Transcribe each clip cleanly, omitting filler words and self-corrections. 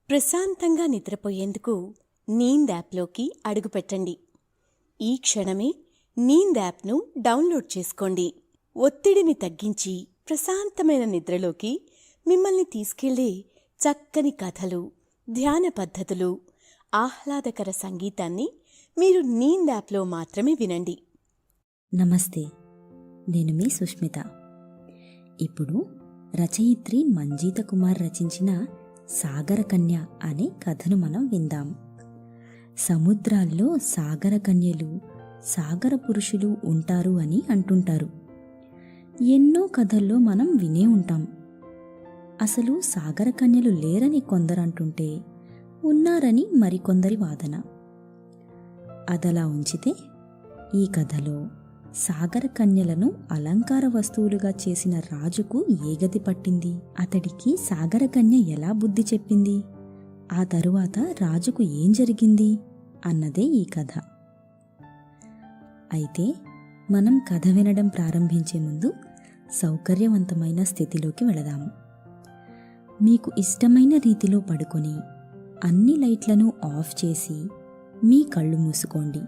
ప్రశాంతంగా నిద్రపోయేందుకు నీంద్ యాప్లోకి అడుగుపెట్టండి. ఈ క్షణమే నీంద్ యాప్ను డౌన్లోడ్ చేసుకోండి. ఒత్తిడిని తగ్గించి ప్రశాంతమైన నిద్రలోకి మిమ్మల్ని తీసుకెళ్లే చక్కని కథలు, ధ్యాన పద్ధతులు, ఆహ్లాదకర సంగీతాన్ని మీరు నీంద్ యాప్లో మాత్రమే వినండి. నమస్తే, నేను మీ సుష్మిత. ఇప్పుడు రచయిత్రి మంజీత కుమార్ రచించిన సాగరకన్య అనే కథను మనం విందాం. సముద్రాల్లో సాగరకన్యలు, సాగర పురుషులు ఉంటారు అని అంటుంటారు. ఎన్నో కథల్లో మనం వినే ఉంటాం. అసలు సాగరకన్యలు లేరని కొందరంటుంటే ఉన్నారని మరికొందరి వాదన. అదలా ఉంచితే ఈ కథలో సాగరకన్యలను అలంకార వస్తువులుగా చేసిన రాజుకు ఏ గతి పట్టింది? అతడికి సాగరకన్య ఎలా బుద్ధి చెప్పింది? ఆ తరువాత రాజుకు ఏం జరిగింది అన్నదే ఈ కథ. అయితే మనం కథ వినడం ప్రారంభించే ముందు సౌకర్యవంతమైన స్థితిలోకి వెళదాము. మీకు ఇష్టమైన రీతిలో పడుకొని అన్ని లైట్లను ఆఫ్ చేసి మీ కళ్ళు మూసుకోండి.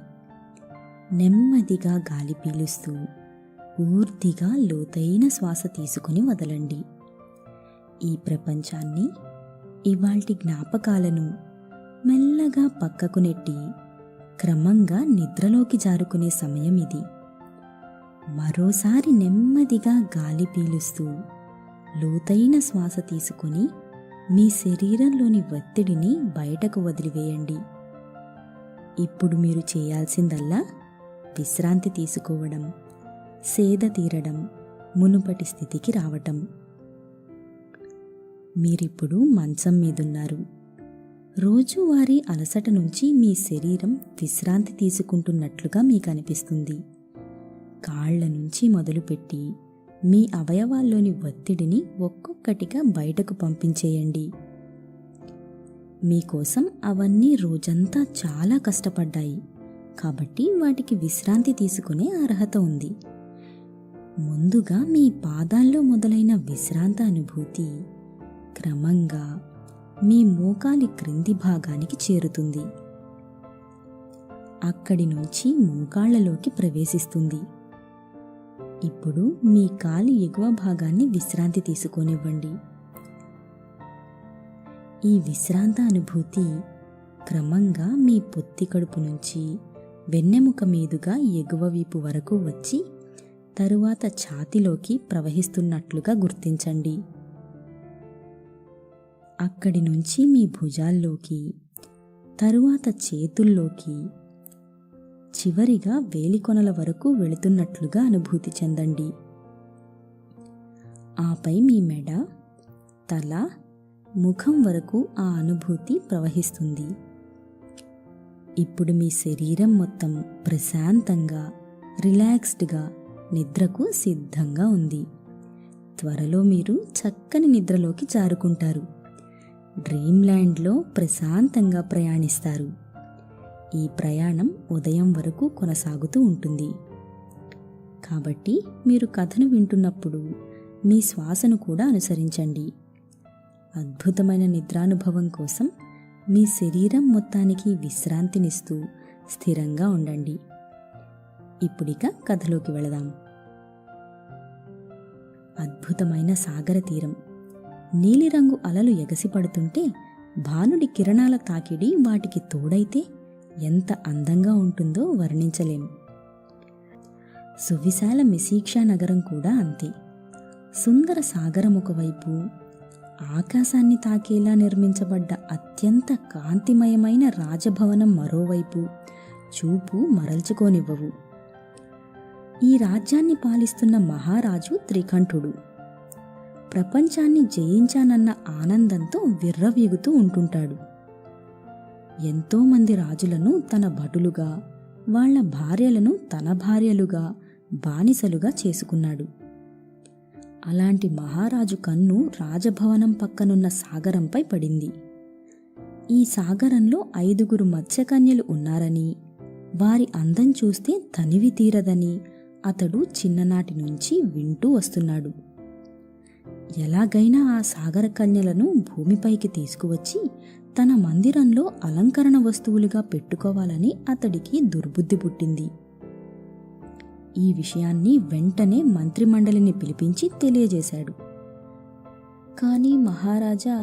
నెమ్మదిగా గాలి పీలుస్తూ పూర్తిగా లోతైన శ్వాస తీసుకుని వదలండి. ఈ ప్రపంచాన్ని, ఇవాల్టి జ్ఞాపకాలను మెల్లగా పక్కకు నెట్టి క్రమంగా నిద్రలోకి జారుకునే సమయం ఇది. మరోసారి నెమ్మదిగా గాలి పీలుస్తూ లోతైన శ్వాస తీసుకుని మీ శరీరంలోని ఒత్తిడిని బయటకు వదిలివేయండి. ఇప్పుడు మీరు చేయాల్సిందల్లా విశ్రాంతి తీసుకోవడం, సేద తీరడం, మునుపటి స్థితికి రావటం. మీరిప్పుడు మంచం మీదున్నారు. రోజువారీ అలసట నుంచి మీ శరీరం విశ్రాంతి తీసుకుంటున్నట్లుగా మీకు అనిపిస్తుంది. కాళ్ల నుంచి మొదలుపెట్టి మీ అవయవాల్లోని ఒత్తిడిని ఒక్కొక్కటిగా బయటకు పంపించేయండి. మీకోసం అవన్నీ రోజంతా చాలా కష్టపడ్డాయి కాబట్టి వాటికి విశ్రాంతి తీసుకునే అర్హత ఉంది. ముందుగా మీ పాదాల్లో మొదలైన విశ్రాంత అనుభూతి క్రమంగా మీ మోకాలి క్రింది భాగానికి చేరుతుంది. అక్కడి నుంచి మోకాళ్లలోకి ప్రవేశిస్తుంది. ఇప్పుడు మీ కాలి ఎగువ భాగాన్ని విశ్రాంతి తీసుకొనివ్వండి. ఈ విశ్రాంత అనుభూతి క్రమంగా మీ పొత్తి కడుపు నుంచి వెన్నెముక మీదుగా ఎగువ వీపు వరకు వచ్చి తరువాత ఛాతీలోకి ప్రవహిస్తున్నట్లుగా గుర్తించండి. అక్కడి నుంచి మీ భుజాల్లోకి, తరువాత చేతుల్లోకి, చివరిగా వేలికొనల వరకు వెళుతున్నట్లుగా అనుభూతి చెందండి. ఆపై మీ మెడ, తల, ముఖం వరకు ఆ అనుభూతి ప్రవహిస్తుంది. ఇప్పుడు మీ శరీరం మొత్తం ప్రశాంతంగా, రిలాక్స్డ్గా నిద్రకు సిద్ధంగా ఉంది. త్వరలో మీరు చక్కని నిద్రలోకి జారుకుంటారు. డ్రీమ్ ల్యాండ్లో ప్రశాంతంగా ప్రయాణిస్తారు. ఈ ప్రయాణం ఉదయం వరకు కొనసాగుతూ ఉంటుంది. కాబట్టి మీరు కథను వింటున్నప్పుడు మీ శ్వాసను కూడా అనుసరించండి. అద్భుతమైన నిద్రానుభవం కోసం మీ శరీరం మొత్తానికి విశ్రాంతినిస్తూ స్థిరంగా ఉండండి. ఇప్పుడిక కథలోకి వెళదాం. అద్భుతమైన సాగర తీరం. నీలిరంగు అలలు ఎగసిపడుతుంటే భానుడి కిరణాల తాకిడి వాటికి తోడైతే ఎంత అందంగా ఉంటుందో వర్ణించలేం. సువిశాల మెసీక్షా నగరం కూడా అంతే. సుందర సాగరం ఒకవైపు, ఆకాశాన్ని తాకేలా నిర్మించబడ్డ అత్యంత కాంతిమయమైన రాజభవనం మరోవైపు చూపు మరల్చుకోనివ్వవు. ఈ రాజ్యాన్ని పాలిస్తున్న మహారాజు త్రికంఠుడు. ప్రపంచాన్ని జయించానన్న ఆనందంతో విర్రవీగుతూ ఉంటుంటాడు. ఎంతోమంది రాజులను తన భటులుగా, వాళ్ల భార్యలను తన భార్యలుగా, బానిసలుగా చేసుకున్నాడు. అలాంటి మహారాజు కన్ను రాజభవనం పక్కనున్న సాగరంపై పడింది. ఈ సాగరంలో 5 మత్స్యకన్యలు ఉన్నారని, వారి అందం చూస్తే తనివి తీరదని అతడు చిన్ననాటి నుంచి వింటూ వస్తున్నాడు. ఎలాగైనా ఆ సాగర కన్యలను భూమిపైకి తీసుకువచ్చి తన మందిరంలో అలంకరణ వస్తువులుగా పెట్టుకోవాలని అతడికి దుర్బుద్ధి పుట్టింది. ఈ విషయాన్ని వెంటనే మంత్రిమండలిని పిలిపించి తెలియజేశాడు. కానీ మహారాజా,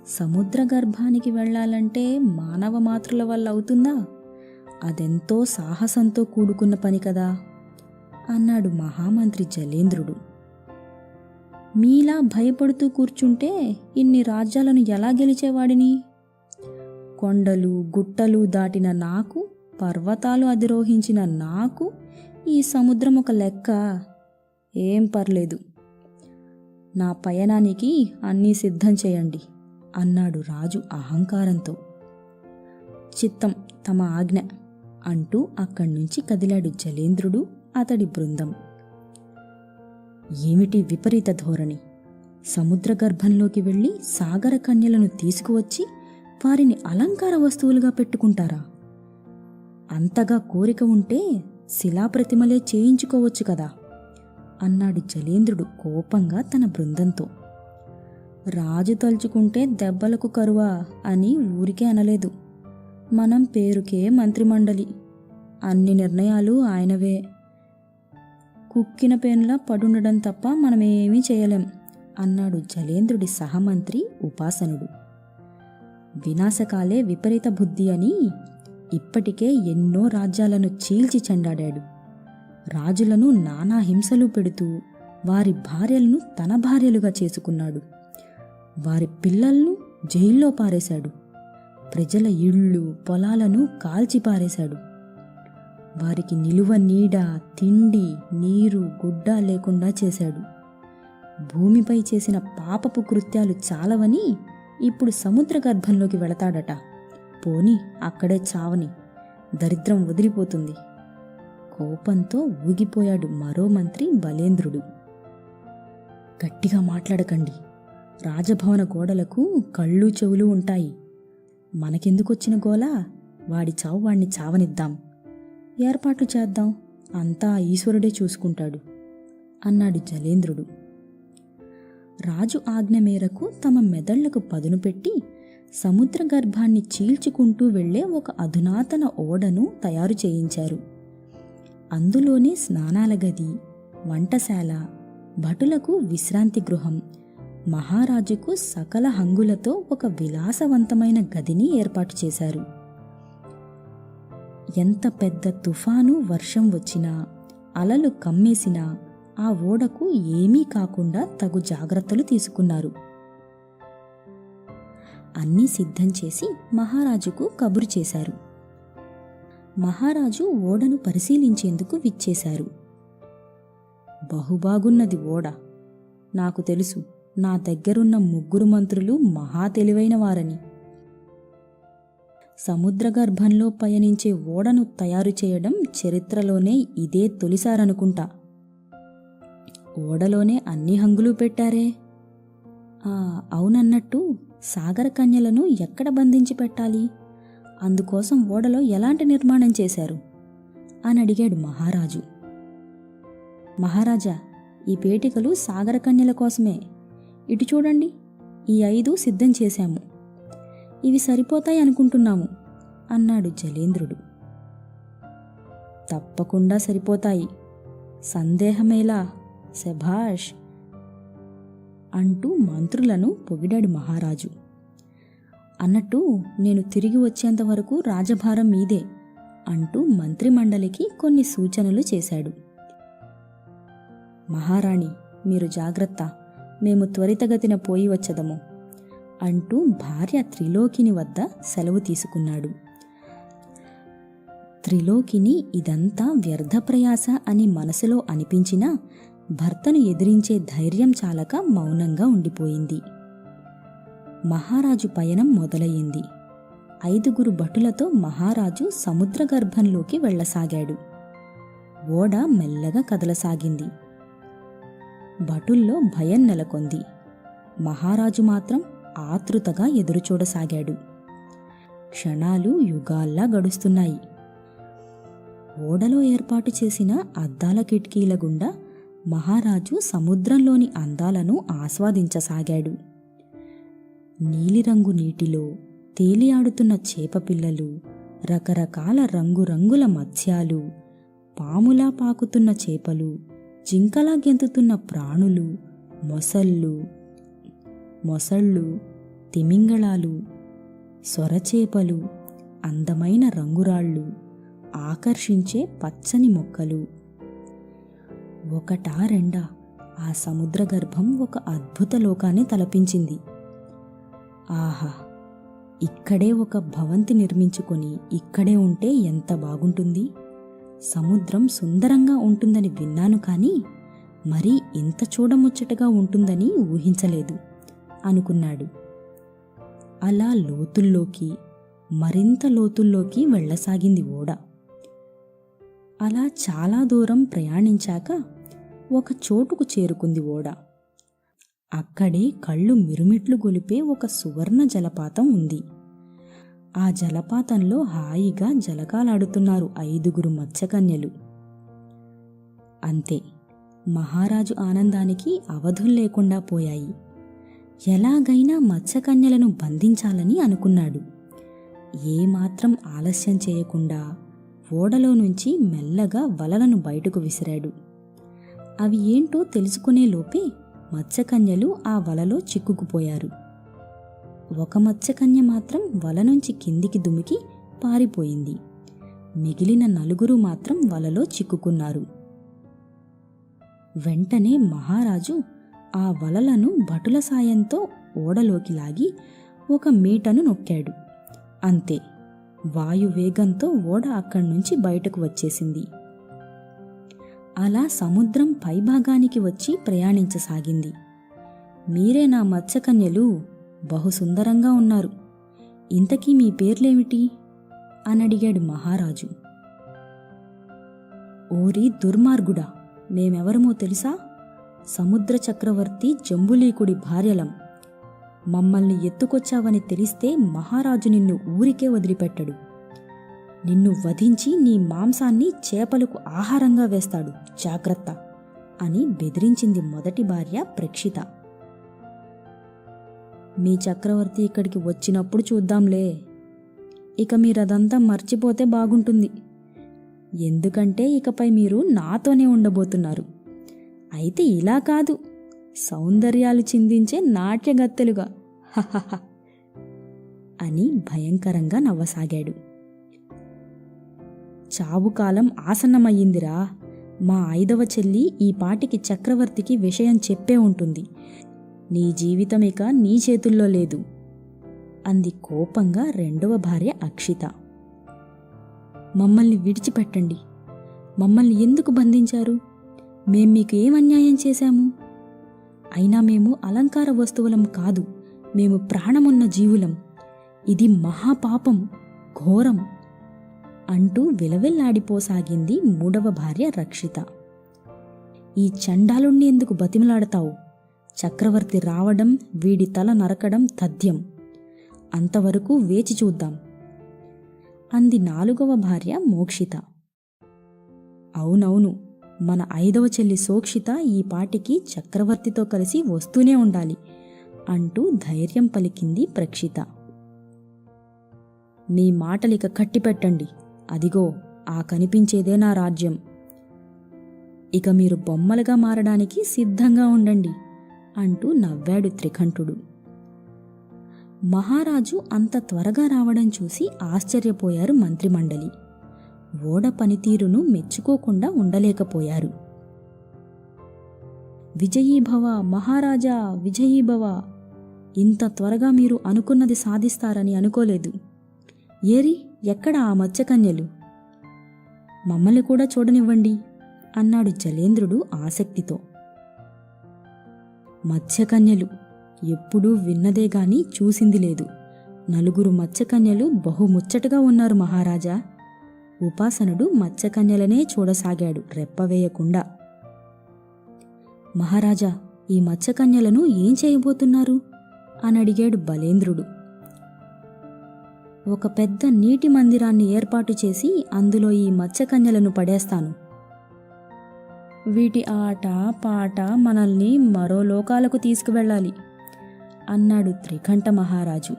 సముద్ర గర్భానికి వెళ్లాలంటే మానవ మాతృల వల్ల అవుతుందా? అదెంతో సాహసంతో కూడుకున్న పని కదా అన్నాడు మహామంత్రి జలేంద్రుడు. మీలా భయపడుతూ కూర్చుంటే ఇన్ని రాజ్యాలను ఎలా గెలిచేవాడిని? కొండలు గుట్టలు దాటిన నాకు, పర్వతాలు అధిరోహించిన నాకు ఈ సముద్రం ఒక లెక్క? ఏం పర్లేదు, నా పయనానికి అన్నీ సిద్ధం చేయండి అన్నాడు రాజు అహంకారంతో. చిత్తం, తమ ఆజ్ఞ అంటూ అక్కడ్నుంచి కదిలాడు జలేంద్రుడు, అతడి బృందం. ఏమిటి విపరీత ధోరణి? సముద్ర గర్భంలోకి వెళ్ళి సాగర కన్యలను తీసుకువచ్చి వారిని అలంకార వస్తువులుగా పెట్టుకుంటారా? అంతగా కోరిక ఉంటే శిలాప్రతిమలే చేయించుకోవచ్చు కదా అన్నాడు జలేంద్రుడు కోపంగా తన బృందంతో. రాజు తలుచుకుంటే దెబ్బలకు కరువా అని ఊరికే అనలేదు. మనం పేరుకే మంత్రిమండలి, అన్ని నిర్ణయాలు ఆయనవే. కుక్కిన పేనులా పడుండడం తప్ప మనమేమీ చేయలేం అన్నాడు జలేంద్రుడి సహమంత్రి ఉపాసనుడు. వినాశకాలే విపరీత బుద్ధి అని ఇప్పటికే ఎన్నో రాజ్యాలను చీల్చి చెండాడాడు. రాజులను నానా హింసలు పెడుతూ వారి భార్యలను తన భార్యలుగా చేసుకున్నాడు. వారి పిల్లలను జైల్లో పారేశాడు. ప్రజల ఇళ్ళు పొలాలను కాల్చిపారేశాడు. వారికి నిలువ నీడ, తిండి, నీరు, గుడ్డ లేకుండా చేశాడు. భూమిపై చేసిన పాపపు కృత్యాలు చాలవని ఇప్పుడు సముద్ర గర్భంలోకి వెళతాడట. పోని అక్కడే చావని, దరిద్రం వదిలిపోతుంది. కోపంతో ఊగిపోయాడు మరో మంత్రి బలేంద్రుడు. గట్టిగా మాట్లాడకండి, రాజభవన గోడలకు కళ్ళు చెవులు ఉంటాయి. మనకెందుకొచ్చిన గోలా? వాడి చావు వాణ్ణి చావనిద్దాం, ఏర్పాట్లు చేద్దాం, అంతా ఈశ్వరుడే చూసుకుంటాడు అన్నాడు జలేంద్రుడు. రాజు ఆజ్ఞ మేరకు తమ మెదళ్లకు పదును పెట్టి సముద్ర గర్భాన్ని చీల్చుకుంటూ వెళ్లే ఒక అధునాతన ఓడను తయారు చేయించారు. అందులోనే స్నానాల గది, వంటశాల, భటులకు విశ్రాంతి గృహం, మహారాజుకు సకల హంగులతో ఒక విలాసవంతమైన గదిని ఏర్పాటు చేశారు. ఎంత పెద్ద తుఫాను వర్షం వచ్చినా, అలలు కమ్మేసినా ఆ ఓడకు ఏమీ కాకుండా తగు జాగ్రత్తలు తీసుకున్నారు. అన్నీ సిద్ధం చేసి మహారాజుకు కబురు చేశారు. మహారాజు ఓడను పరిశీలించేందుకు విచ్చేశారు. బహుబాగున్నది ఓడ. నాకు తెలుసు, నా దగ్గరున్న 3 మంత్రులు మహా తెలివైన వారని. సముద్ర గర్భంలో పయనించే ఓడను తయారు చేయడం చరిత్రలోనే ఇదే తొలిసారనుకుంటా. ఓడలోనే అన్ని హంగులు పెట్టారే. అవునన్నట్టు సాగర కన్యలను ఎక్కడ బంధించి పెట్టాలి? అందుకోసం ఓడలో ఎలాంటి నిర్మాణం చేశారు అని అడిగాడు మహారాజు. మహారాజా, ఈ పేటికలు సాగర కన్యల కోసమే. ఇటు చూడండి, ఈ 5 సిద్ధం చేశాము. ఇవి సరిపోతాయి అనుకుంటున్నాము అన్నాడు జలేంద్రుడు. తప్పకుండా సరిపోతాయి, సందేహమేలా, శభాష్ అంటూ మంత్రులను పొగిడాడు మహారాజు. అన్నట్టు నేను తిరిగి వచ్చేంతవరకు రాజభారం మీదే అంటూ మంత్రిమండలికి కొన్ని సూచనలు చేశాడు. మహారాణి, మీరు జాగ్రత్త, మేము త్వరితగతిన పోయి వచ్చదము అంటూ భార్య త్రిలోకిని వద్ద సెలవు తీసుకున్నాడు. త్రిలోకిని ఇదంతా వ్యర్థ ప్రయాస అని మనసులో అనిపించినా భర్తను ఎదిరించే ధైర్యం చాలక మౌనంగా ఉండిపోయింది. మహారాజు పయనం మొదలయ్యింది. 5 భటులతో మహారాజు సముద్ర గర్భంలోకి వెళ్లసాగాడు. ఓడ మెల్లగా కదలసాగింది. భటుల్లో భయం నెలకొంది. మహారాజు మాత్రం ఆతృతగా ఎదురుచూడసాగాడు. క్షణాలు యుగాల్లా గడుస్తున్నాయి. ఓడలో ఏర్పాటు చేసిన అద్దాల కిటికీల గుండా మహారాజు సముద్రంలోని అందాలను ఆస్వాదించసాగాడు. నీలిరంగు నీటిలో తేలియాడుతున్న చేపపిల్లలు, రకరకాల రంగురంగుల మత్స్యాలు, పాములా పాకుతున్న చేపలు, జింకలా గెంతుతున్న ప్రాణులు, మొసళ్ళు, తిమింగళాలు, సొరచేపలు, అందమైన రంగురాళ్ళు, ఆకర్షించే పచ్చని మొక్కలు. ఒకటా రెండా, ఆ సముద్రగర్భం ఒక అద్భుత లోకాన్ని తలపించింది. ఆహా, ఇక్కడే ఒక భవంతి నిర్మించుకొని ఇక్కడే ఉంటే ఎంత బాగుంటుంది. సముద్రం సుందరంగా ఉంటుందని విన్నాను, కానీ మరీ ఇంత చూడముచ్చటగా ఉంటుందని ఊహించలేదు అనుకున్నాడు. అలా లోతుల్లోకి, మరింత లోతుల్లోకి వెళ్ళసాగింది ఓడ. అలా చాలా దూరం ప్రయాణించాక ఒక చోటుకు చేరుకుంది ఓడ. అక్కడే కళ్ళు మిరుమిట్లు గొలిపే ఒక సువర్ణ జలపాతం ఉంది. ఆ జలపాతంలో హాయిగా జలకాలాడుతున్నారు 5 మత్స్యకన్యలు. అంతే, మహారాజు ఆనందానికి అవధుల్లేకుండా పోయాయి. ఎలాగైనా మత్స్యకన్యలను బంధించాలని అనుకున్నాడు. ఏమాత్రం ఆలస్యం చేయకుండా ఓడలో నుంచి మెల్లగా వలలను బయటకు విసిరాడు. అవి ఏంటో తెలుసుకునే లోపే మత్స్యకన్యలు ఆ వలలో చిక్కుకుపోయారు. ఒక మత్స్యకన్య మాత్రం వల నుంచి కిందికి దుమికి పారిపోయింది. మిగిలిన 4 మాత్రం వలలో చిక్కుకున్నారు. వెంటనే మహారాజు ఆ వలలను భటుల సాయంతో ఓడలోకి లాగి ఒక మీటను నొక్కాడు. అంతే, వాయువేగంతో ఓడ అక్కడ్నుంచి బయటకు వచ్చేసింది. అలా సముద్రం పైభాగానికి వచ్చి ప్రయాణించసాగింది. మీరే నా మత్స్యకన్యలు, బహుసుందరంగా ఉన్నారు. ఇంతకీ మీ పేర్లేమిటి అనడిగాడు మహారాజు. ఓరి దుర్మార్గుడా, మేమెవరమో తెలుసా? సముద్ర చక్రవర్తి జంబులీకుడి భార్యలం. మమ్మల్ని ఎత్తుకొచ్చావని తెలిస్తే మహారాజు నిన్ను ఊరికే వదిలిపెట్టడు. నిన్ను వధించి నీ మాంసాన్ని చేపలకు ఆహారంగా వేస్తాడు, జాగ్రత్త అని బెదిరించింది మొదటి భార్య ప్రేక్షిత. మీ చక్రవర్తి ఇక్కడికి వచ్చినప్పుడు చూద్దాంలే. ఇక మీరదంతా మర్చిపోతే బాగుంటుంది. ఎందుకంటే ఇకపై మీరు నాతోనే ఉండబోతున్నారు. అయితే ఇలా కాదు, సౌందర్యాలు చిందించే నాట్యగత్తెలుగా హహహ అని భయంకరంగా నవ్వసాగాడు. చావుకాలం ఆసన్నమయ్యిందిరా. మా 5వ చెల్లి ఈ పాటికి చక్రవర్తికి విషయం చెప్పే ఉంటుంది. నీ జీవితం ఇక నీ చేతుల్లో లేదు అంది కోపంగా 2వ భార్య అక్షిత. మమ్మల్ని విడిచిపెట్టండి. మమ్మల్ని ఎందుకు బంధించారు? మేం మీకు ఏం అన్యాయం చేశాము? అయినా మేము అలంకార వస్తువులం కాదు, మేము ప్రాణమున్న జీవులం. ఇది మహాపాపం, ఘోరం అంటూ విలవిల్లాడిపోసాగింది 3వ భార్య రక్షిత. ఈ చండాలుణ్ణి ఎందుకు బతిమలాడతావు? చక్రవర్తి రావడం, వీడి తల నరకడం తథ్యం. అంతవరకు వేచి చూద్దాం అంది 4వ భార్య మోక్షిత. అవునవును, మన 5వ చెల్లి సోక్షిత ఈ పాటికి చక్రవర్తితో కలిసి వస్తూనే ఉండాలి అంటూ ధైర్యం పలికింది ప్రక్షిత. మీ మాటలిక కట్టిపెట్టండి. అదిగో ఆ కనిపించేదే నా రాజ్యం. ఇక మీరు బొమ్మలుగా మారడానికి సిద్ధంగా ఉండండి అంటూ నవ్వాడు త్రికంఠుడు. మహారాజు అంత త్వరగా రావడం చూసి ఆశ్చర్యపోయారు మంత్రిమండలి. ఓడ పనితీరును మెచ్చుకోకుండా ఉండలేకపోయారు. విజయీభవ మహారాజా, విజయీభవ. ఇంత త్వరగా మీరు అనుకున్నది సాధిస్తారని అనుకోలేదు. ఏరి, ఎక్కడ ఆ మత్స్యకన్యలు? మమ్మల్ని కూడా చూడనివ్వండి అన్నాడు జలేంద్రుడు ఆసక్తితో. మత్స్యకన్యలు ఎప్పుడూ విన్నదేగాని చూసింది లేదు. 4 మత్స్యకన్యలు బహుముచ్చటగా ఉన్నారు మహారాజా. ఉపాసనుడు మత్స్యకన్యలనే చూడసాగాడు రెప్పవేయకుండా. మహారాజా, ఈ మత్స్యకన్యలను ఏం చేయబోతున్నారు అనడిగాడు బలేంద్రుడు. ఒక పెద్ద నీటి మందిరాన్ని ఏర్పాటు చేసి అందులో ఈ మత్స్యకన్యలను పడేస్తాను. వీటి ఆట పాట మనల్ని మరో లోకాలకు తీసుకువెళ్ళాలి అన్నాడు త్రికంఠ మహారాజు.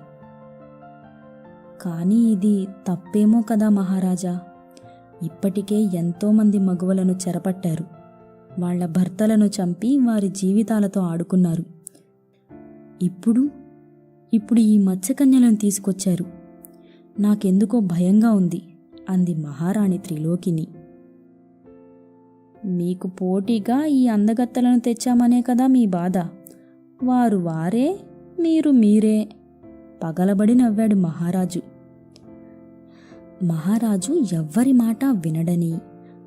కానీ ఇది తప్పేమో కదా మహారాజా. ఇప్పటికే ఎంతోమంది మగువలను చెరపట్టారు. వాళ్ల భర్తలను చంపి వారి జీవితాలతో ఆడుకున్నారు. ఇప్పుడు ఈ మత్స్యకన్యలను తీసుకొచ్చారు. నాకెందుకో భయంగా ఉంది అంది మహారాణి త్రిలోకిని. మీకు పోటీగా ఈ అందగత్తెలను తెచ్చామనే కదా మీ బాధ. వారు వారే, మీరు మీరే పగలబడి నవ్వాడు మహారాజు. మహారాజు ఎవ్వరి మాట వినడని,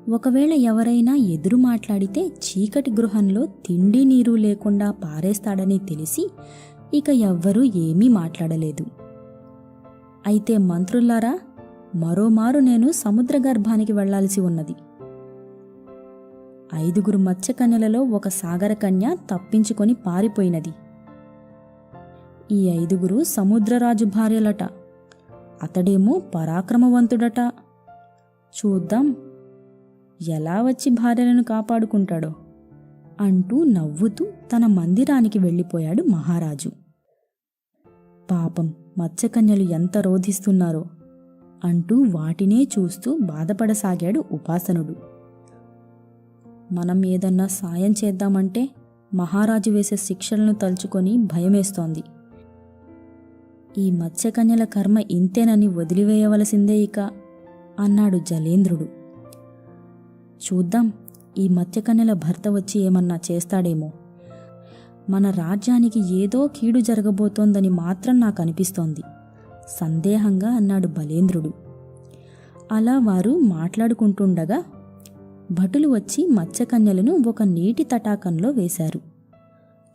ఒకవేళ ఎవరైనా ఎదురు మాట్లాడితే చీకటి గృహంలో తిండి నీరు లేకుండా పారేస్తాడని తెలిసి ఇక ఎవ్వరూ ఏమీ మాట్లాడలేదు. అయితే మంత్రులారా, మరోమారు నేను సముద్ర గర్భానికి వెళ్లాల్సి ఉన్నది. 5 మత్స్యకన్యలలో ఒక సాగరకన్య తప్పించుకొని పారిపోయినది. ఈ 5 సముద్రరాజు భార్యలట. అతడేమో పరాక్రమవంతుడట. చూద్దాం ఎలా వచ్చి భార్యలను కాపాడుకుంటాడో అంటూ నవ్వుతూ తన మందిరానికి వెళ్ళిపోయాడు మహారాజు. పాపం మత్స్యకన్యలు ఎంత రోధిస్తున్నారో అంటూ వాటినే చూస్తూ బాధపడసాగాడు ఉపాసనుడు. మనం ఏదన్నా సాయం చేద్దామంటే మహారాజు వేసే శిక్షలను తలుచుకొని భయమేస్తోంది. ఈ మత్స్యకన్యల కర్మ ఇంతేనని వదిలివేయవలసిందే ఇక అన్నాడు జలేంద్రుడు. చూద్దాం, ఈ మత్స్యకన్యల భర్త వచ్చి ఏమన్నా చేస్తాడేమో. మన రాజ్యానికి ఏదో కీడు జరగబోతోందని మాత్రం నాకు అనిపిస్తోంది సందేహంగా అన్నాడు బలేంద్రుడు. అలా వారు మాట్లాడుకుంటుండగా భటులు వచ్చి మత్స్యకన్యలను ఒక నీటి తటాకంలో వేశారు.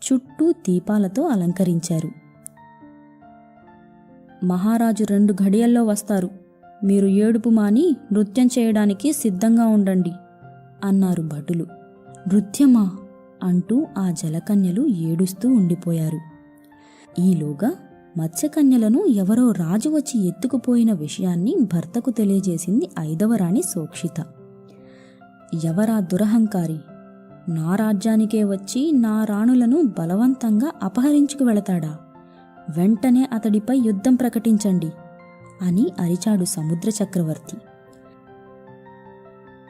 చుట్టూ దీపాలతో అలంకరించారు. మహారాజు 2 ఘడియల్లో వస్తారు. మీరు ఏడుపు మాని నృత్యం చేయడానికి సిద్ధంగా ఉండండి అన్నారు భటులు. నృత్యమా అంటూ ఆ జలకన్యలు ఏడుస్తూ ఉండిపోయారు. ఈలోగా మత్స్యకన్యలను ఎవరో రాజు వచ్చి ఎత్తుకుపోయిన విషయాన్ని భర్తకు తెలియజేసింది 5వ రాణి సోక్షిత. ఎవరా దురహంకారి? నా రాజ్యానికే వచ్చి నా రాణులను బలవంతంగా అపహరించుకు వెళతాడా? వెంటనే అతడిపై యుద్ధం ప్రకటించండి అని అరిచాడు సముద్ర చక్రవర్తి.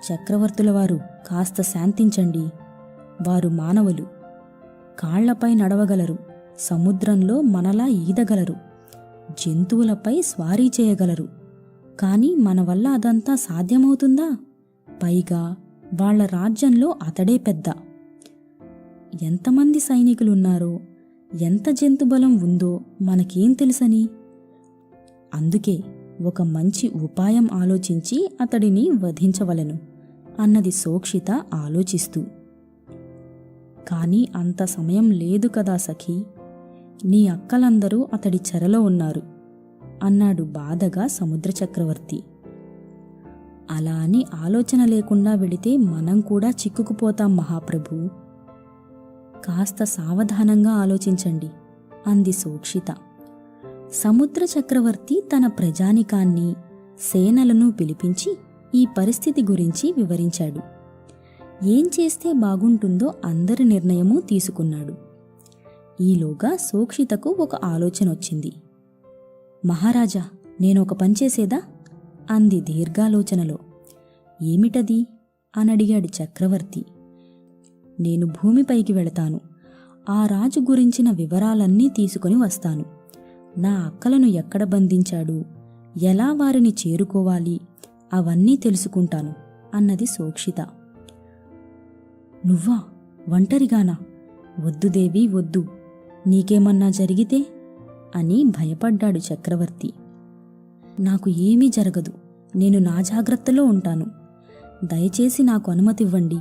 చక్రవర్తుల వారు కాస్త శాంతించండి. వారు మానవులు, కాళ్లపై నడవగలరు, సముద్రంలో మనలా ఈదగలరు, జంతువులపై స్వారీ చేయగలరు. కాని మన వల్ల అదంతా సాధ్యమవుతుందా? పైగా వాళ్ల రాజ్యంలో అతడే పెద్ద. ఎంతమంది సైనికులున్నారో, ఎంత జంతుబలం ఉందో మనకేం తెలుసని? అందుకే ఒక మంచి ఉపాయం ఆలోచించి అతడిని వధించవలెను అన్నది సోక్షిత ఆలోచిస్తూ. కాని అంత సమయం లేదు కదా సఖీ. నీ అక్కలందరూ అతడి చెరలో ఉన్నారు అన్నాడు బాధగా సముద్ర చక్రవర్తి. అలా అని ఆలోచన లేకుండా వెళితే మనం కూడా చిక్కుకుపోతాం మహాప్రభు. కాస్త సావధానంగా ఆలోచించండి అంది సోక్షిత. సముద్ర చక్రవర్తి తన ప్రజానికాన్ని, సేనలను పిలిపించి ఈ పరిస్థితి గురించి వివరించాడు. ఏం చేస్తే బాగుంటుందో అందరి నిర్ణయమూ తీసుకున్నాడు. ఈలోగా సోక్షితకు ఒక ఆలోచనొచ్చింది. మహారాజా, నేనొక పనిచేసేదా అంది దీర్ఘాలోచనలో. ఏమిటది అనడిగాడు చక్రవర్తి. నేను భూమిపైకి వెళతాను. ఆ రాజు గురించిన వివరాలన్నీ తీసుకుని వస్తాను. నా అక్కలను ఎక్కడ బంధించాడు, ఎలా వారిని చేరుకోవాలి అవన్నీ తెలుసుకుంటాను అన్నది సోక్షిత. నువ్వా? ఒంటరిగానా? వద్దు దేవి, వద్దు. నీకేమన్నా జరిగితే అని భయపడ్డాడు చక్రవర్తి. నాకు ఏమీ జరగదు. నేను నా జాగ్రత్తలో ఉంటాను. దయచేసి నాకు అనుమతివ్వండి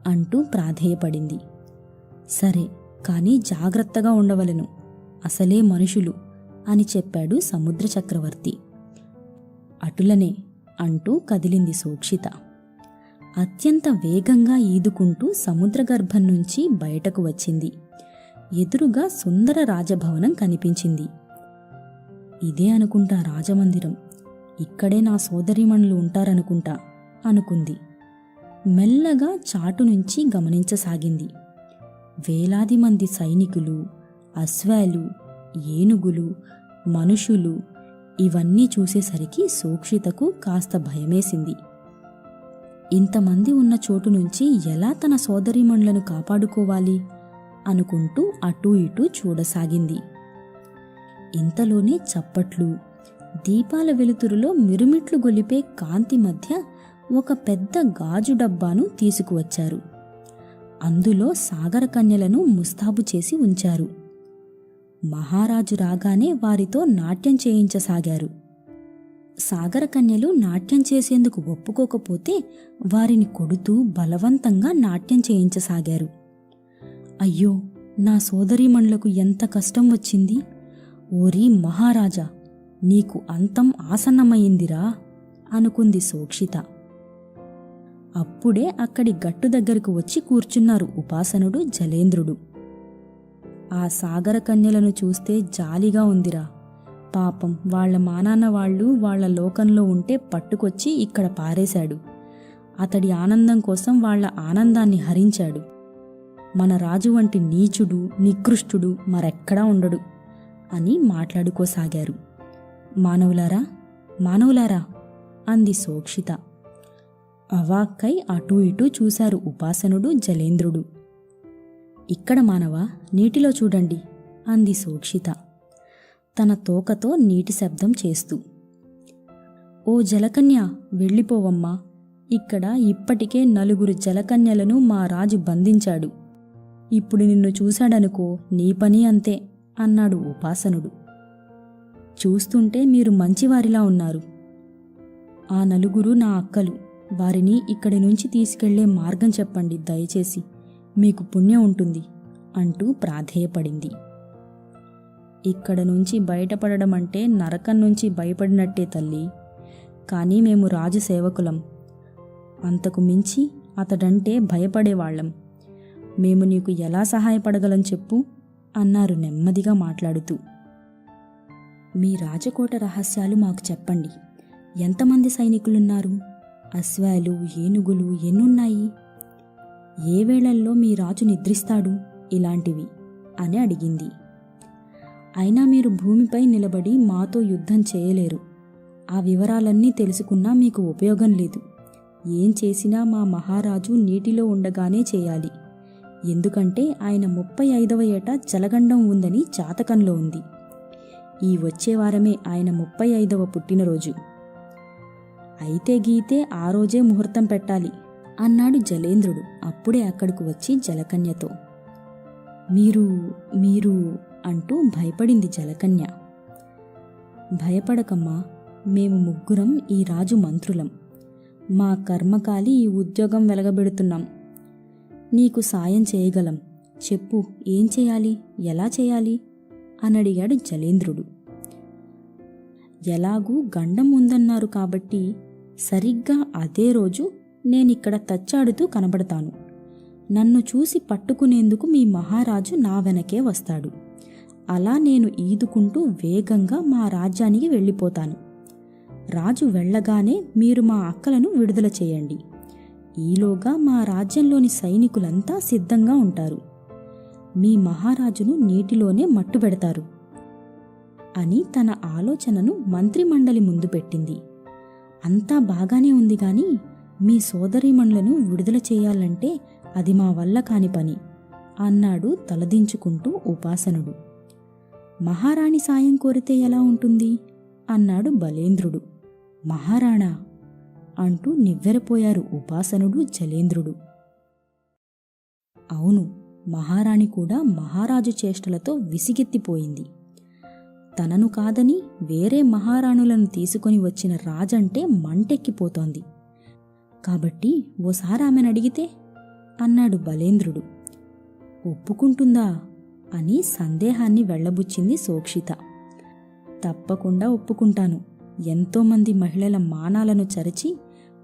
అంటూ ప్రాధేయపడింది. సరే, కానీ జాగ్రత్తగా ఉండవలెను. అసలే మనుషులు అని చెప్పాడు సముద్ర చక్రవర్తి. అటులనే అంటూ కదిలింది సోక్షిత. అత్యంత వేగంగా ఈదుకుంటూ సముద్రగర్భం నుంచి బయటకు వచ్చింది. ఎదురుగా సుందర రాజభవనం కనిపించింది. ఇదే అనుకుంటా రాజమందిరం. ఇక్కడే నా సోదరీమణులు ఉంటారనుకుంటా అనుకుంది. మెల్లగా చాటు నుంచి గమనించసాగింది. వేలాది మంది సైనికులు, అశ్వాలు, ఏనుగులు, మనుషులు ఇవన్నీ చూసేసరికి సోక్షితకు కాస్త భయమేసింది. ఇంతమంది ఉన్న చోటు నుంచి ఎలా తన సోదరీమణులను కాపాడుకోవాలి అనుకుంటూ అటూ ఇటూ చూడసాగింది. ఇంతలోనే చప్పట్లు, దీపాల వెలుతురులో మిరుమిట్లు గొలిపే కాంతి మధ్య ఒక పెద్ద గాజు డబ్బాను తీసుకువచ్చారు. అందులో సాగరకన్యలను ముస్తాబు చేసి ఉంచారు. మహారాజు రాగానే వారితో నాట్యం చేయించసాగారు. సాగరకన్యలు నాట్యం చేసేందుకు ఒప్పుకోకపోతే వారిని కొడుతూ బలవంతంగా నాట్యం చేయించసాగారు. అయ్యో, నా సోదరీమణులకు ఎంత కష్టం వచ్చింది! ఓరీ మహారాజా, నీకు అంతం ఆసన్నమయ్యిందిరా అనుకుంది సోక్షిత. అప్పుడే అక్కడి గట్టు దగ్గరకు వచ్చి కూర్చున్నారు ఉపాసనుడు, జలేంద్రుడు. ఆ సాగరకన్యలను చూస్తే జాలిగా ఉందిరా. పాపం వాళ్ల మానాన్న వాళ్ళు వాళ్ల లోకంలో ఉంటే పట్టుకొచ్చి ఇక్కడ పారేశాడు. అతడి ఆనందం కోసం వాళ్ల ఆనందాన్ని హరించాడు. మన రాజు వంటి నీచుడు, నికృష్టుడు మరెక్కడా ఉండడు అని మాట్లాడుకోసాగారు. మానవులారా, మానవులారా అంది సోక్షిత. అవాక్కై అటూ ఇటూ చూశారు ఉపాసనుడు, జలేంద్రుడు. ఇక్కడ మానవా, నీటిలో చూడండి అంది సోక్షిత తన తోకతో నీటి శబ్దం చేస్తూ. ఓ జలకన్య, వెళ్ళిపోవమ్మా. ఇక్కడ ఇప్పటికే 4 జలకన్యలను మా రాజు బంధించాడు. ఇప్పుడు నిన్ను చూశాడనుకో, నీ పని అంతే అన్నాడు ఉపాసనుడు. చూస్తుంటే మీరు మంచివారిలా ఉన్నారు. ఆ 4 నా అక్కలు. వారిని ఇక్కడి నుంచి తీసుకెళ్లే మార్గం చెప్పండి దయచేసి, మీకు పుణ్యం ఉంటుంది అంటూ ప్రాధేయపడింది. ఇక్కడ నుంచి బయటపడడం అంటే నరకం నుంచి భయపడినట్టే తల్లి. కానీ మేము రాజు సేవకులం. అంతకు మించి అతడంటే భయపడేవాళ్లం. మేము నీకు ఎలా సహాయపడగలం చెప్పు అన్నారు నెమ్మదిగా మాట్లాడుతూ. మీ రాజకోట రహస్యాలు మాకు చెప్పండి. ఎంతమంది సైనికులున్నారు? అశ్వాలు, ఏనుగులు ఎన్నున్నాయి? ఏ వేళల్లో మీ రాజు నిద్రిస్తాడు? ఇలాంటివి అని అడిగింది. అయినా మీరు భూమిపై నిలబడి మాతో యుద్ధం చేయలేరు. ఆ వివరాలన్నీ తెలుసుకున్నా మీకు ఉపయోగం లేదు. ఏం చేసినా మా మహారాజు నీటిలో ఉండగానే చేయాలి. ఎందుకంటే ఆయన 35వ ఏట జలగండం ఉందని జాతకంలో ఉంది. ఈ వచ్చే వారమే ఆయన 35వ పుట్టినరోజు. అయితే గీతే ఆ రోజే ముహూర్తం పెట్టాలి అన్నాడు జలేంద్రుడు అప్పుడే అక్కడకు వచ్చి జలకన్యతో. మీరు అంటూ భయపడింది జలకన్య. భయపడకమ్మా, మేము 3 ఈ రాజు మంత్రులం. మా కర్మకాలి ఈ ఉద్యోగం వెలగబెడుతున్నాం. నీకు సాయం చేయగలం. చెప్పు, ఏం చేయాలి, ఎలా చేయాలి అని అడిగాడు జలేంద్రుడు. ఎలాగూ గండం ఉందన్నారు కాబట్టి సరిగ్గా అదే రోజు నేనిక్కడ తచ్చాడుతూ కనబడతాను. నన్ను చూసి పట్టుకునేందుకు మీ మహారాజు నా వెనకే వస్తాడు. అలా నేను ఈదుకుంటూ వేగంగా మా రాజ్యానికి వెళ్ళిపోతాను. రాజు వెళ్ళగానే మీరు మా అక్కలను విడుదల చేయండి. ఈలోగా మా రాజ్యంలోని సైనికులంతా సిద్ధంగా ఉంటారు. మీ మహారాజును నీటిలోనే మట్టుబెడతారు అని తన ఆలోచనను మంత్రిమండలి ముందు పెట్టింది. అంతా బాగానే ఉంది గాని మీ సోదరీమణులను విడుదల చేయాలంటే అది మా వల్ల కాని పని అన్నాడు తలదించుకుంటూ ఉపాసనుడు. మహారాణి సాయం కోరితే ఎలా ఉంటుంది అన్నాడు బలేంద్రుడు. మహారాణా అంటూ నివ్వెరపోయారు ఉపాసనుడు, జలేంద్రుడు. అవును, మహారాణి కూడా మహారాజు చేష్టలతో విసిగెత్తిపోయింది. తనను కాదని వేరే మహారాణులను తీసుకొని వచ్చిన రాజంటే మంటెక్కిపోతోంది. కాబట్టి ఓసారి ఆమెను అడిగితే అన్నాడు బలేంద్రుడు. ఒప్పుకుంటుందా అని సందేహాన్ని వెళ్లబుచ్చింది సోక్షిత. తప్పకుండా ఒప్పుకుంటాను. ఎంతోమంది మహిళల మానాలను చరిచి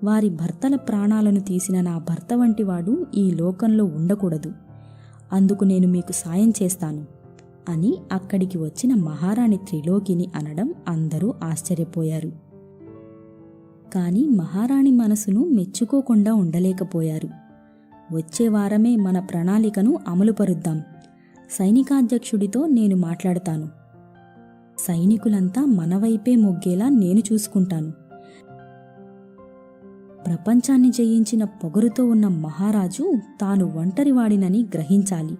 వారి భర్తల ప్రాణాలను తీసిన నా భర్త వంటివాడు ఈ లోకంలో ఉండకూడదు. అందుకు నేను మీకు సాయం చేస్తాను అని అక్కడికి వచ్చిన మహారాణి త్రిలోకిని అనడం అందరూ ఆశ్చర్యపోయారు. కాని మహారాణి మనసును మెచ్చుకోకుండా ఉండలేకపోయారు. వచ్చే వారమే మన ప్రణాళికను అమలుపరుద్దాం. సైనికాధ్యక్షుడితో నేను మాట్లాడతాను. సైనికులంతా మనవైపే మొగ్గేలా నేను చూసుకుంటాను. ప్రపంచాన్ని జయించిన పొగరుతో ఉన్న మహారాజు తాను ఒంటరివాడినని గ్రహించాలి.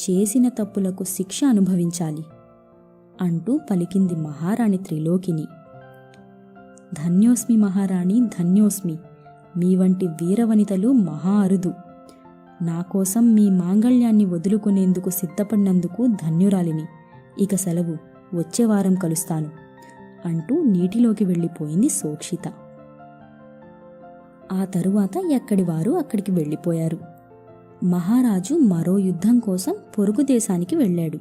చేసిన తప్పులకు శిక్ష అనుభవించాలి అంటూ పలికింది మహారాణి త్రిలోకిని. ధన్యోస్మి మహారాణి, ధన్యోస్మి. మీ వంటి వీరవనితలు మహా అరుదు. నాకోసం మీ మాంగళ్యాన్ని వదులుకునేందుకు సిద్ధపడినందుకు ధన్యురాలిని. ఇక సెలవు, వచ్చే వారం కలుస్తాను అంటూ నీటిలోకి వెళ్ళిపోయింది సోక్షిత. ఆ తరువాత ఎక్కడివారు అక్కడికి వెళ్ళిపోయారు. మహారాజు మరో యుద్ధం కోసం పొరుగు దేశానికి వెళ్ళాడు.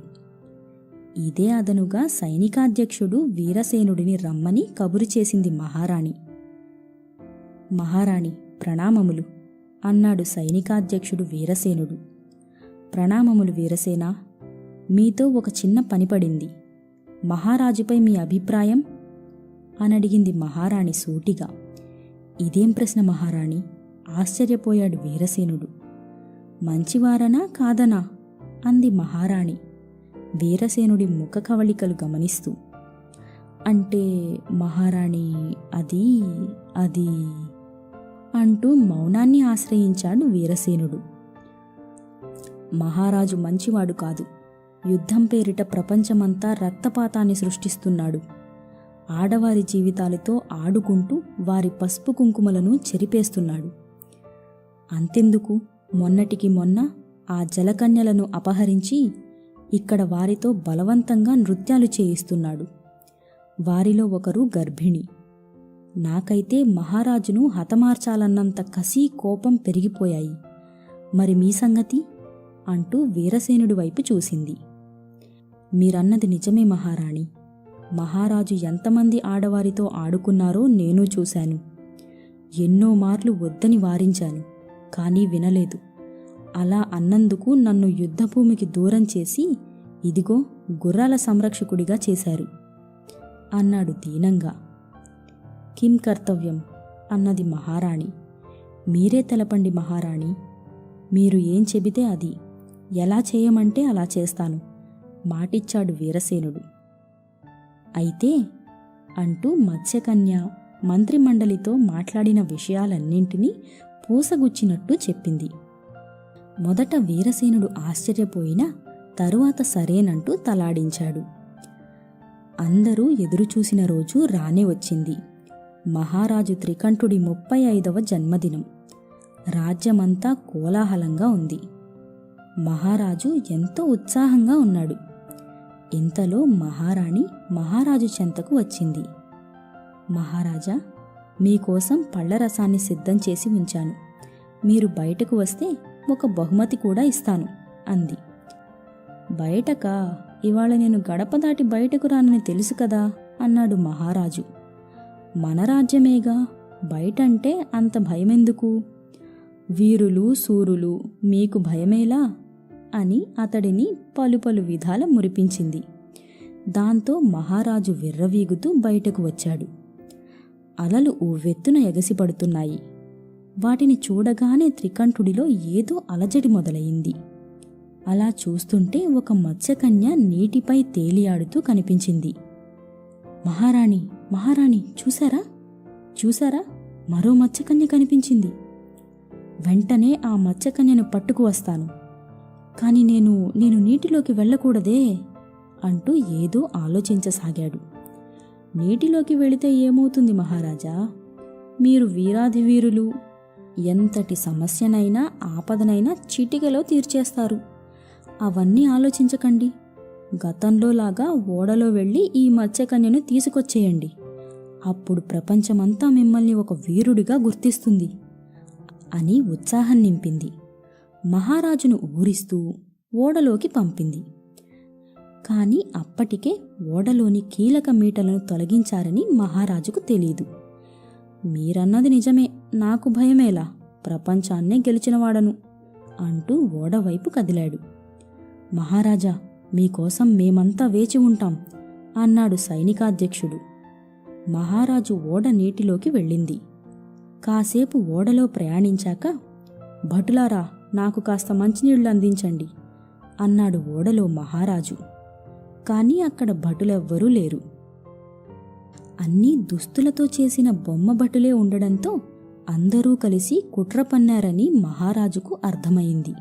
ఇదే అదనుగా సైనికాధ్యక్షుడు వీరసేనుడిని రమ్మని కబురు చేసింది మహారాణి. మహారాణి ప్రణామములు అన్నాడు సైనికాధ్యక్షుడు వీరసేనుడు. ప్రణామములు వీరసేన. మీతో ఒక చిన్న పని పడింది. మహారాజుపై మీ అభిప్రాయం అనడిగింది మహారాణి సూటిగా. ఇదేం ప్రశ్న మహారాణి? ఆశ్చర్యపోయాడు వీరసేనుడు. మంచివారనా కాదనా అంది మహారాణి వీరసేనుడి ముఖ కవళికలు గమనిస్తూ. అంటే మహారాణి అది అది అంటూ మౌనాన్ని ఆశ్రయించాడు వీరసేనుడు. మహారాజు మంచివాడు కాదు. యుద్ధం పేరిట ప్రపంచమంతా రక్తపాతాన్ని సృష్టిస్తున్నాడు. ఆడవారి జీవితాలతో ఆడుకుంటూ వారి పసుపు కుంకుమలను చెరిపేస్తున్నాడు. అంతెందుకు, మొన్నటికి మొన్న ఆ జలకన్యలను అపహరించి ఇక్కడ వారితో బలవంతంగా నృత్యాలు చేయిస్తున్నాడు. వారిలో ఒకరు గర్భిణి. నాకైతే మహారాజును హతమార్చాలన్నంత కసి, కోపం పెరిగిపోయాయి. మరి మీ సంగతి అంటూ వీరసేనుడి వైపు చూసింది. మీరన్నది నిజమే మహారాణి. మహారాజు ఎంతమంది ఆడవారితో ఆడుకున్నారో నేను చూశాను. ఎన్నో మార్లు వద్దని వారించాను, కానీ వినలేదు. అలా అన్నందుకు నన్ను యుద్ధభూమికి దూరం చేసి ఇదిగో గుర్రాల సంరక్షకుడిగా చేశారు అన్నాడు దీనంగా. కిం కర్తవ్యం అన్నది మహారాణి. మీరే తెలపండి మహారాణి. మీరు ఏం చెబితే అది, ఎలా చేయమంటే అలా చేస్తాను మాటిచ్చాడు వీరసేనుడు. అయితే అంటూ మత్స్యకన్య మంత్రిమండలితో మాట్లాడిన విషయాలన్నింటినీ పూసగుచ్చినట్టు చెప్పింది. మొదట వీరసేనుడు ఆశ్చర్యపోయినా తరువాత సరేనంటూ తలాడించాడు. అందరూ ఎదురుచూసిన రోజు రానే వచ్చింది. మహారాజు త్రికంఠుడి 35వ జన్మదినం. రాజ్యమంతా కోలాహలంగా ఉంది. మహారాజు ఎంతో ఉత్సాహంగా ఉన్నాడు. ఇంతలో మహారాణి మహారాజు చెంతకు వచ్చింది. మహారాజా, మీకోసం పళ్లరసాన్ని సిద్ధం చేసి ఉంచాను. మీరు బయటకు వస్తే ఒక బహుమతి కూడా ఇస్తాను అంది. బయటకా? ఇవాళ నేను గడప దాటి బయటకు రానని తెలుసు కదా అన్నాడు మహారాజు. మన రాజ్యమేగా, బయటంటే అంత భయమెందుకు? వీరులు శూరులు, మీకు భయమేలా అని అతడిని పలు పలు విధాల మురిపించింది. దాంతో మహారాజు విర్రవీగుతూ బయటకు వచ్చాడు. అలలు ఉవ్వెత్తున ఎగసిపడుతున్నాయి. వాటిని చూడగానే త్రికంఠుడిలో ఏదో అలజడి మొదలయింది. అలా చూస్తుంటే ఒక మత్స్యకన్య నీటిపై తేలియాడుతూ కనిపించింది. మహారాణి, మహారాణి, చూశారా చూశారా, మరో మత్స్యకన్య కనిపించింది. వెంటనే ఆ మత్స్యకన్యను పట్టుకు వస్తాను. కాని నేను నీటిలోకి వెళ్ళకూడదే అంటూ ఏదో ఆలోచించసాగాడు. నీటిలోకి వెళితే ఏమవుతుంది మహారాజా? మీరు వీరాధివీరులు. ఎంతటి సమస్యనైనా ఆపదనైనా చిటికెలో తీర్చేస్తారు. అవన్నీ ఆలోచించకండి. గతంలోలాగా ఓడలో వెళ్ళి ఈ మత్స్యకన్యను తీసుకొచ్చేయండి. అప్పుడు ప్రపంచమంతా మిమ్మల్ని ఒక వీరుడిగా గుర్తిస్తుంది అని ఉత్సాహం నింపింది. మహారాజును ఊరిస్తూ ఓడలోకి పంపింది. కాని అప్పటికే ఓడలోని కీలక మీటలను తొలగించారని మహారాజుకు తెలీదు. మీరన్నది నిజమే, నాకు భయమేలా, ప్రపంచాన్నే గెలిచినవాడను అంటూ ఓడవైపు కదిలాడు. మహారాజా, మీకోసం మేమంతా వేచి ఉంటాం అన్నాడు సైనికాధ్యక్షుడు. మహారాజు ఓడ నీటిలోకి వెళ్ళింది. కాసేపు ఓడలో ప్రయాణించాక, భటులారా, నాకు కాస్త మంచినీళ్లు అందించండి అన్నాడు ఓడలో మహారాజు. కాని అక్కడ భటులెవ్వరూ లేరు. అన్నీ దుస్తులతో చేసిన బొమ్మ భటులే ఉండడంతో అందరూ కలిసి కుట్ర పన్నారని మహారాజుకు అర్థమైంది.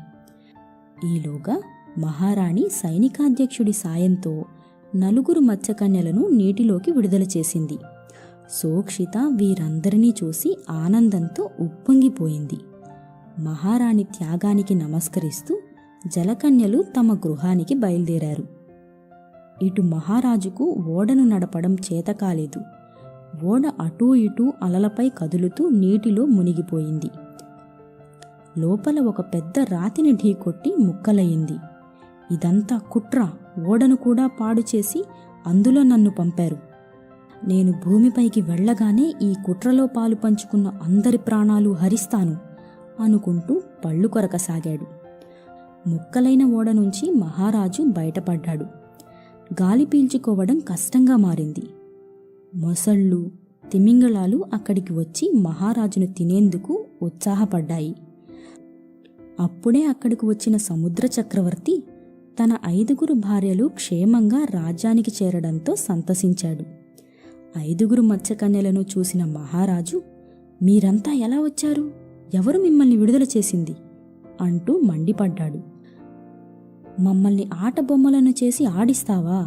ఈలోగా మహారాణి సైనికాధ్యక్షుడి సాయంతో 4 మత్స్యకన్యలను నీటిలోకి విడుదల చేసింది. సోక్షిత వీరందరినీ చూసి ఆనందంతో ఉప్పొంగిపోయింది. మహారాణి త్యాగానికి నమస్కరిస్తూ జలకన్యలు తమ గృహానికి బయలుదేరారు. ఇటు మహారాజుకు ఓడను నడపడం చేతకాలేదు. ఓడ అటూ ఇటూ అలలపై కదులుతూ నీటిలో మునిగిపోయింది. లోపల ఒక పెద్ద రాతిని ఢీకొట్టి ముక్కలయింది. ఇదంతా కుట్ర, ఓడను కూడా పాడు చేసి అందులో నన్ను పంపారు. నేను భూమిపైకి వెళ్ళగానే ఈ కుట్రలో పాలు పంచుకున్న అందరి ప్రాణాలు హరిస్తాను అనుకుంటూ పళ్ళు కొరకసాగాడు. ముక్కలైన ఓడ నుంచి మహారాజు బయటపడ్డాడు. గాలి పీల్చుకోవడం కష్టంగా మారింది. మొసళ్ళు, తిమింగళాలు అక్కడికి వచ్చి మహారాజును తినేందుకు ఉత్సాహపడ్డాయి. అప్పుడే అక్కడికి వచ్చిన సముద్ర చక్రవర్తి తన 5 భార్యలు క్షేమంగా రాజ్యానికి చేరడంతో సంతసించాడు. 5 మత్స్యకన్యలను చూసిన మహారాజు, మీరంతా ఎలా వచ్చారు? ఎవరు మిమ్మల్ని విడుదల చేసింది అంటూ మండిపడ్డాడు. మమ్మల్ని ఆట బొమ్మలను చేసి ఆడిస్తావా?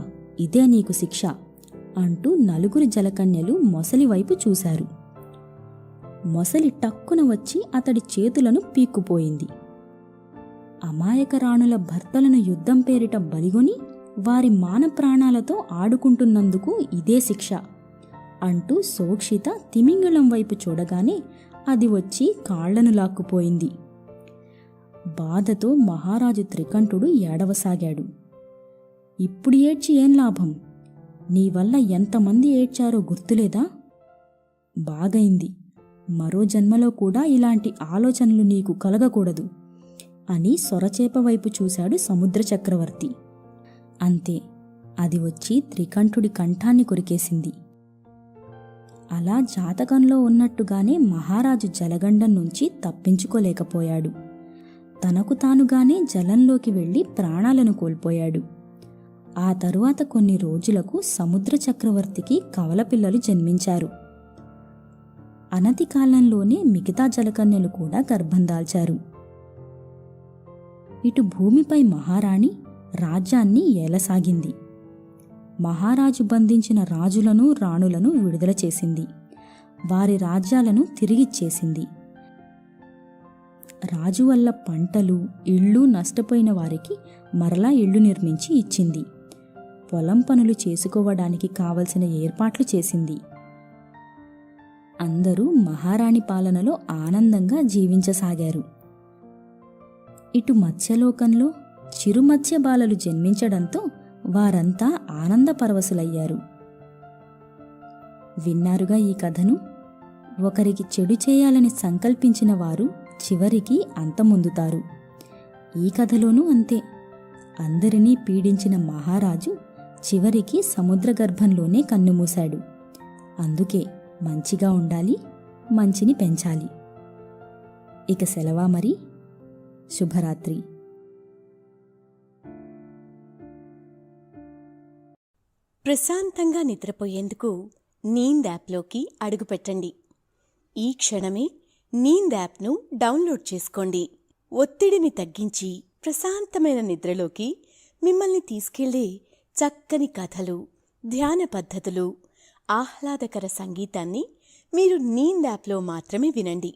ఇదే నీకు శిక్ష అంటూ 4 జలకన్యలు మొసలి వైపు చూశారు. మొసలి టక్కున వచ్చి అతడి చేతులను పీక్కుపోయింది. అమాయక రాణుల భర్తలను యుద్ధం పేరిట బలిగొని వారి మాన ప్రాణాలతో ఆడుకుంటున్నందుకు ఇదే శిక్ష అంటూ సోక్షిత తిమింగళం వైపు చూడగానే అది వచ్చి కాళ్లను లాక్కుపోయింది. బాధతో మహారాజు త్రికంఠుడు ఏడవసాగాడు. ఇప్పుడు ఏడ్చి ఏం లాభం? నీ వల్ల ఎంతమంది ఏడ్చారో గుర్తులేదా? బాగైంది, మరో జన్మలో కూడా ఇలాంటి ఆలోచనలు నీకు కలగకూడదు అని సొరచేప వైపు చూశాడు సముద్ర చక్రవర్తి. అంతే, అది వచ్చి త్రికంఠుడి కంఠాన్ని కొరికేసింది. అలా జాతకంలో ఉన్నట్టుగానే మహారాజు జలగండం నుంచి తప్పించుకోలేకపోయాడు. తనకు తానుగానే జలంలోకి వెళ్లి ప్రాణాలను కోల్పోయాడు. ఆ తరువాత కొన్ని రోజులకు సముద్ర చక్రవర్తికి కవలపిల్లలు జన్మించారు. అనతి కాలంలోనే మిగతా జలకన్యలు కూడా గర్భం దాల్చారు. ఇటు భూమిపై మహారాణి రాజ్యాన్ని ఏలసాగింది. మహారాజు బంధించిన రాజులను, రాణులను విడుదల చేసింది. వారి రాజ్యాలను తిరిగిచ్చేసింది. రాజు వల్ల పంటలు, ఇళ్ళు నష్టపోయిన వారికి మరలా ఇళ్ళు నిర్మించి ఇచ్చింది. పొలం పనులు చేసుకోవడానికి కావలసిన ఏర్పాట్లు చేసింది. అందరూ మహారాణి పాలనలో ఆనందంగా జీవించసాగారు. ఇటు మత్స్యలోకంలో చిరుమత్స్య బాలలు జన్మించడంతో వారంతా ఆనందపరవశులయ్యారు. విన్నారుగా ఈ కథను. ఒకరికి చెడు చేయాలని సంకల్పించిన వారు చివరికి అంతమొందుతారు. ఈ కథలోనూ అంతే. అందరినీ పీడించిన మహారాజు చివరికి సముద్ర గర్భంలోనే కన్నుమూశాడు. అందుకే మంచిగా ఉండాలి, మంచిని పెంచాలి. ఇక సెలవా మరి. శుభరాత్రి. ప్రశాంతంగా నిద్రపోయేందుకు నీంద్ యాప్లోకి అడుగుపెట్టండి. ఈ క్షణమే నీంద్ యాప్ను డౌన్లోడ్ చేసుకోండి. ఒత్తిడిని తగ్గించి ప్రశాంతమైన నిద్రలోకి మిమ్మల్ని తీసుకెళ్లే చక్కని కథలు, ధ్యాన పద్ధతులు, ఆహ్లాదకర సంగీతాన్ని మీరు నీంద్ యాప్లో మాత్రమే వినండి.